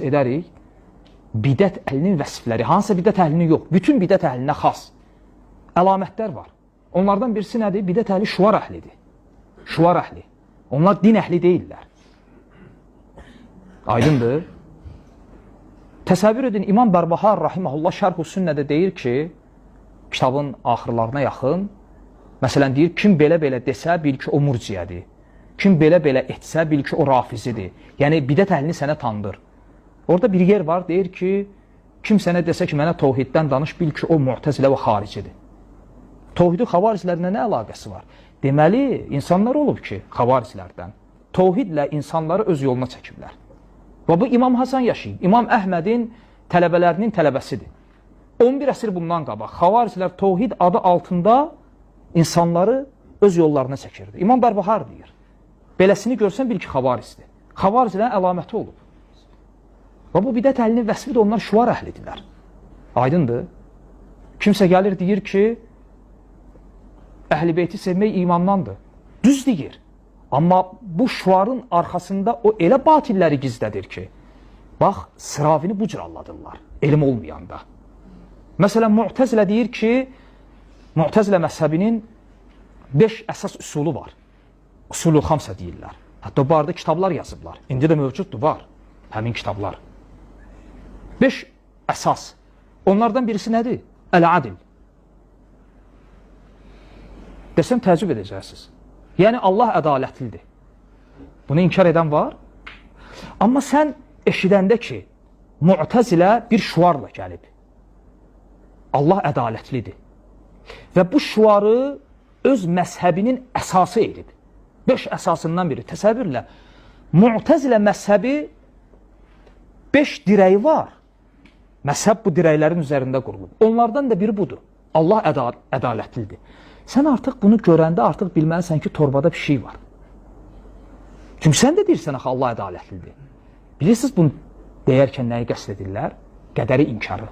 edərik, bidət əhlinin vəsifləri, hansısa bidət əhlinin yox, bütün bidət əhlinə xas əlamətlər var. Onlardan birisi nədir? Bidət əhli şuvar əhlidir. Şuvar əhli. Onlar din əhli deyirlər. Aydındır. Təsəvvür edin, İmam Bərbahar rahiməhullah Şərh-ü Sünnədə deyir ki, kitabın axırlarına yaxın, məsələn deyir, kim belə-belə desə, bil ki, o murciyədir. Kim belə-belə etsə, bil ki, o rafizidir. Yəni, bidət əhlini sənə tanıdır. Orada bir yer var, deyir ki, kim sənə desə ki, mənə tohiddən danış, bil ki, o mu'təzilə və xaricidir. Tohidi xavaricilərlə nə əlaqəsi var? Deməli, insanlar olub ki, xavaricilərdən tohidlə insanları öz yoluna çəkiblər. Və bu İmam Hasan yaşayıb, İmam Əhmədin tələbələrinin tələbəsidir. 11 əsr bundan qabaq xavaricilər tohid adı altında insanları öz yollarına çəkirdi. İmam Bərbahar deyir. Beləsini görsən, bil ki, xavaricdir. Xavaricilərin əlaməti olub. Və bu bidət əhlinin vəsifidir, onlar şuvar əhlidirlər. Aydındır. Kimsə gəlir, deyir ki, əhl-i beyti sevmək imandandır. Düz deyir. Amma bu şuarın arxasında o elə batilləri gizlədir ki, bax, sıravini bu cür alladırlar, elm olmayanda. Məsələn, Mu'təzilə deyir ki, Mu'təzilə məzhəbinin 5 əsas üsulu var. Usulü xamsa deyirlər. Hətta bu arada kitablar yazıblar. İndi də mövcuddur, var həmin kitablar. 5 əsas. Onlardan birisi nədir? Əl-adil. Desəm təəccüb edəcəksiniz. Yəni Allah ədalətlidir. Bunu inkar edən var. Amma sən eşidəndə ki, Mu'təzilə bir şuarla gəlib. Allah ədalətlidir. Və bu şuarı öz məzhəbinin əsası edib. 5 əsasından biri. Təsəvvürlə, Mu'təzilə məzhəbi 5 dirəyi var. Məzhəb bu dirəklərin üzərində qurulub. Onlardan da biri budur. Allah ədalətlidir. Sən artıq bunu görəndə artıq bilməlisən ki, torbada bir şey var. Çünki sən də deyirsən, axı, Allah ədalətlidir. Bilirsiniz bunu deyərkən nəyi qəsd edirlər? Qədəri inkarı.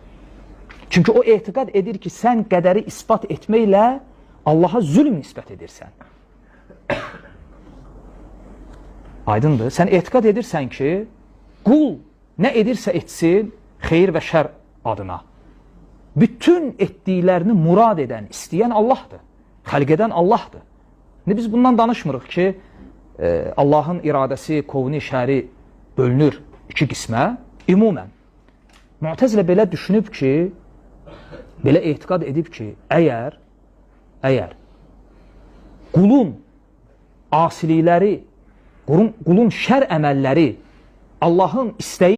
Çünki o etiqad edir ki, sən qədəri isbat etməklə Allaha zülm nisbət edirsən. Aydındır. Sən etiqad edirsən ki, qul nə edirsə etsin, xeyir və şər adına. Bütün etdiklərini murad edən, istəyən Allahdır. Xəlq edən Allahdır. Biz bundan danışmırıq ki, Allahın iradəsi, kovni, şəri bölünür 2 qismə. Ümumən, Mu'təzilə belə düşünüb ki, belə etiqad edib ki, əgər qulun asilikləri, qulun şər əməlləri Allahın istəyi